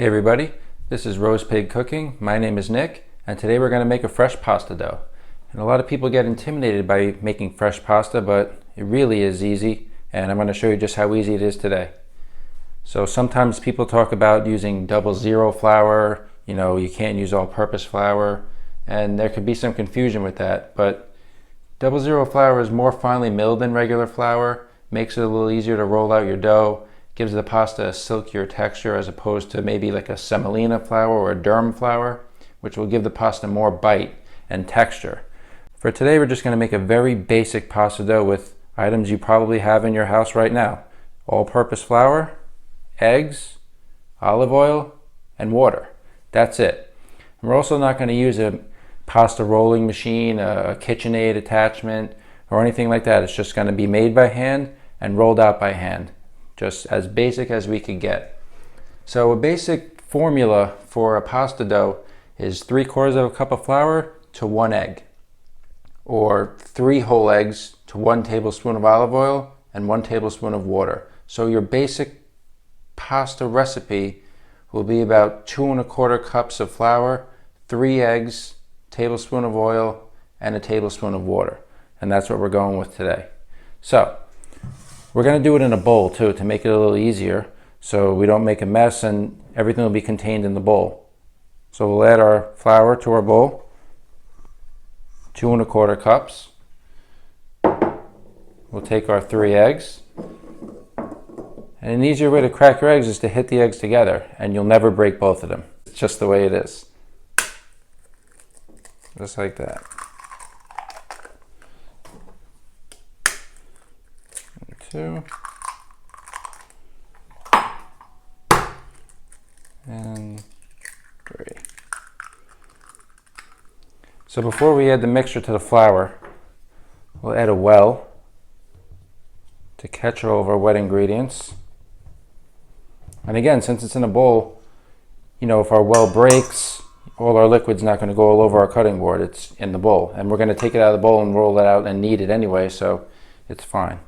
Hey everybody, this is Rose Pig Cooking. My name is Nick, and today we're going to make a fresh pasta dough. And a lot of people get intimidated by making fresh pasta, but it really is easy, and I'm going to show you just how easy it is today. So sometimes people talk about using 00 flour, you can't use all-purpose flour, and there could be some confusion with that, but 00 flour is more finely milled than regular flour, makes it a little easier to roll out your dough, gives the pasta a silkier texture as opposed to maybe like a semolina flour or a durum flour, which will give the pasta more bite and texture. For today, we're just going to make a very basic pasta dough with items you probably have in your house right now. All-purpose flour, eggs, olive oil, and water. That's it. And we're also not going to use a pasta rolling machine, a KitchenAid attachment, or anything like that. It's just going to be made by hand and rolled out by hand. Just as basic as we could get. So a basic formula for a pasta dough is 3/4 of a cup of flour to 1 egg, or 3 whole eggs to 1 tablespoon of olive oil and 1 tablespoon of water. So your basic pasta recipe will be about 2 1/4 cups of flour, 3 eggs, tablespoon of oil, and a tablespoon of water. And that's what we're going with today. So we're going to do it in a bowl too to make it a little easier so we don't make a mess and everything will be contained in the bowl. So we'll add our flour to our bowl, 2 1/4 cups. We'll take our 3 eggs. And an easier way to crack your eggs is to hit the eggs together and you'll never break both of them. It's just the way it is. Just like that. 2 and 3. So before we add the mixture to the flour, we'll add a well to catch all of our wet ingredients. And again, since it's in a bowl, if our well breaks, all our liquid's not going to go all over our cutting board. It's in the bowl, and we're going to take it out of the bowl and roll it out and knead it anyway, so it's fine.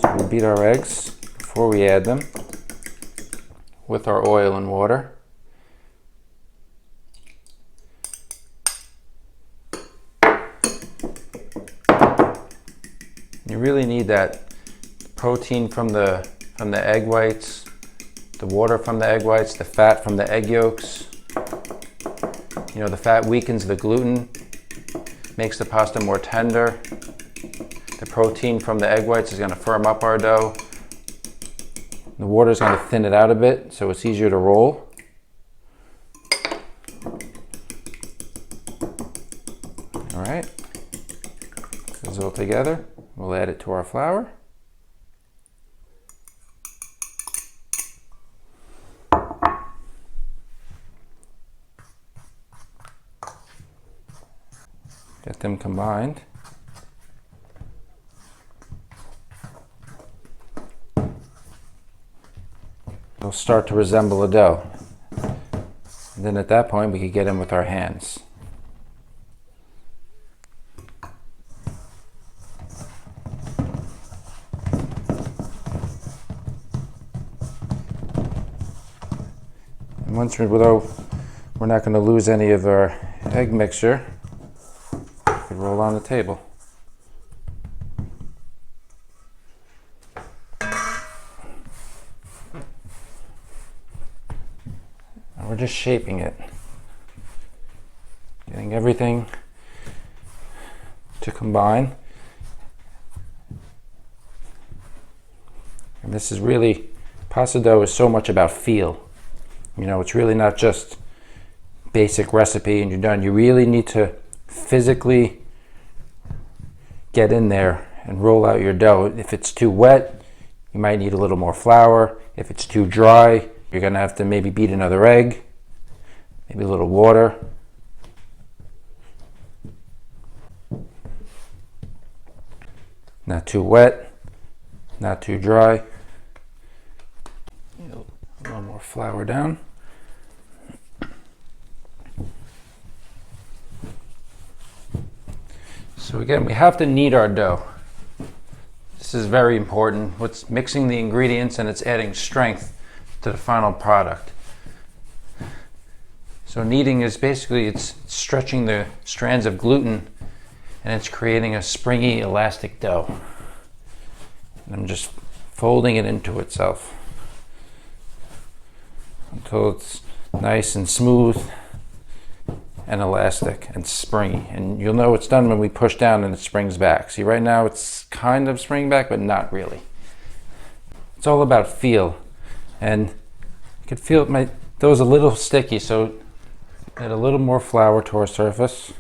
So we beat our eggs before we add them with our oil and water. You really need that protein from the egg whites, the water from the egg whites, the fat from the egg yolks. The fat weakens the gluten, makes the pasta more tender. The protein from the egg whites is going to firm up our dough. The water is going to thin it out a bit so it's easier to roll. All right, this is all together. We'll add it to our flour. Get them combined. They'll start to resemble a dough. And then at that point we could get in with our hands. And once we're not going to lose any of our egg mixture, we can roll on the table. We're just shaping it, getting everything to combine. And this is really, pasta dough is so much about feel. It's really not just basic recipe and you're done. You really need to physically get in there and roll out your dough. If it's too wet, you might need a little more flour. If it's too dry, you're going to have to maybe beat another egg, maybe a little water. Not too wet, not too dry. A little more flour down. So again, we have to knead our dough. This is very important. What's mixing the ingredients and it's adding strength to the final product. So kneading is basically, it's stretching the strands of gluten and it's creating a springy, elastic dough. And I'm just folding it into itself until it's nice and smooth and elastic and springy. And you'll know it's done when we push down and it springs back. See, right now it's kind of springing back, but not really. It's all about feel. And you can feel my dough is a little sticky, so add a little more flour to our surface.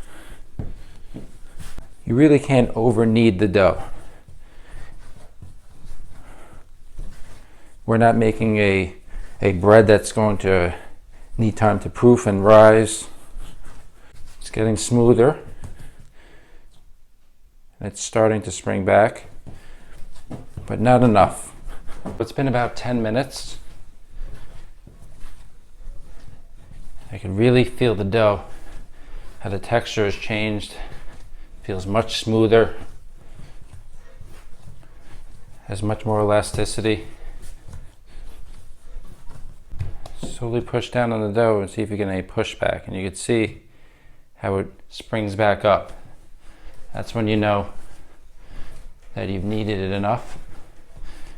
You really can't over knead the dough. We're not making a bread that's going to need time to proof and rise. It's getting smoother. It's starting to spring back, but not enough. It's been about 10 minutes. I can really feel the dough, how the texture has changed. Feels much smoother, has much more elasticity. Slowly push down on the dough and see if you get any pushback, and you can see how it springs back up. That's when you know that you've kneaded it enough,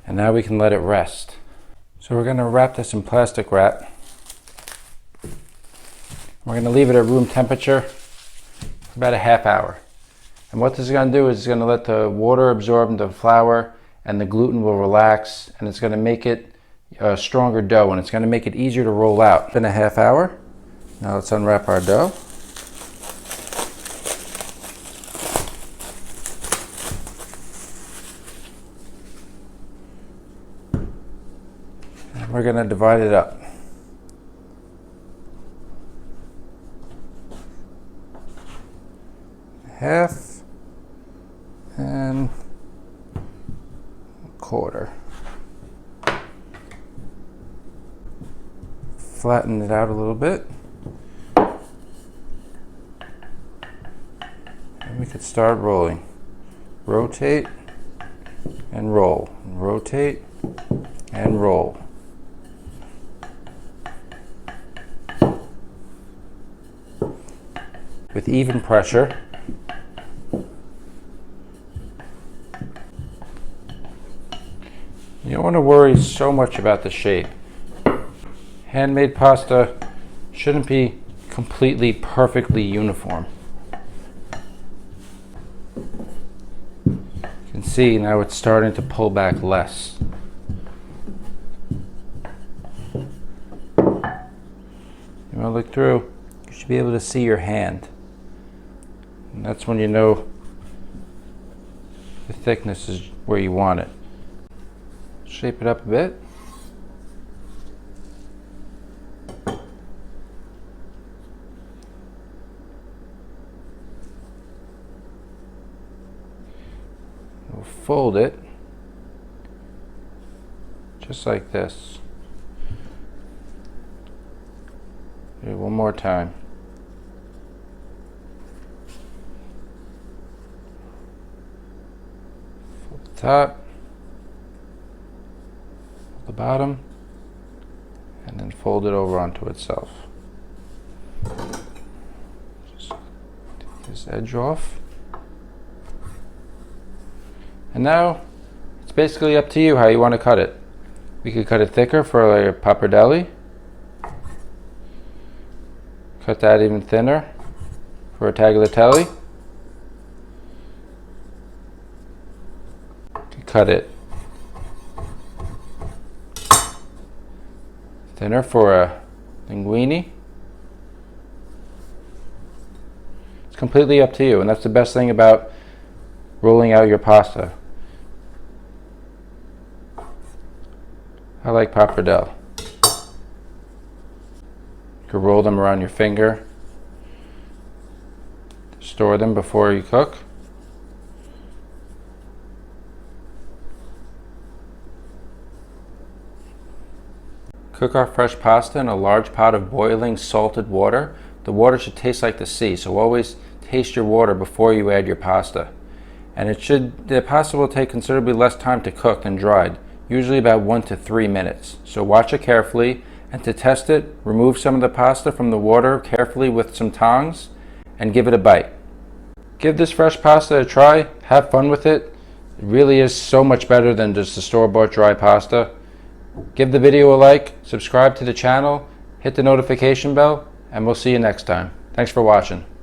and now we can let it rest. So we're going to wrap this in plastic wrap. We're going to leave it at room temperature for about a half hour. And what this is going to do is it's going to let the water absorb into the flour, and the gluten will relax, and it's going to make it a stronger dough, and it's going to make it easier to roll out. It's been a half hour. Now let's unwrap our dough. And we're going to divide it up. Half and a quarter. Flatten it out a little bit. And we could start rolling. Rotate and roll. Rotate and roll. With even pressure. You don't want to worry so much about the shape. Handmade pasta shouldn't be completely perfectly uniform. You can see now it's starting to pull back less. You want to look through, you should be able to see your hand. And that's when you know the thickness is where you want it. Shape it up a bit. We'll fold it just like this. Do it one more time. Fold the top, the bottom, and then fold it over onto itself. Just take this edge off. And now it's basically up to you how you want to cut it. We could cut it thicker for a pappardelle. Cut that even thinner for a tagliatelle. Could cut it thinner for a linguine. It's completely up to you, and that's the best thing about rolling out your pasta. I like pappardelle. You can roll them around your finger. Store them before you cook. Cook our fresh pasta in a large pot of boiling salted water. The water should taste like the sea, so always taste your water before you add your pasta. And the pasta will take considerably less time to cook than dried. usually about 1 to 3 minutes. So watch it carefully, and to test it, remove some of the pasta from the water carefully with some tongs and give it a bite. Give this fresh pasta a try, have fun with it. It really is so much better than just the store-bought dry pasta. Give the video a like, subscribe to the channel, hit the notification bell, and we'll see you next time. Thanks for watching.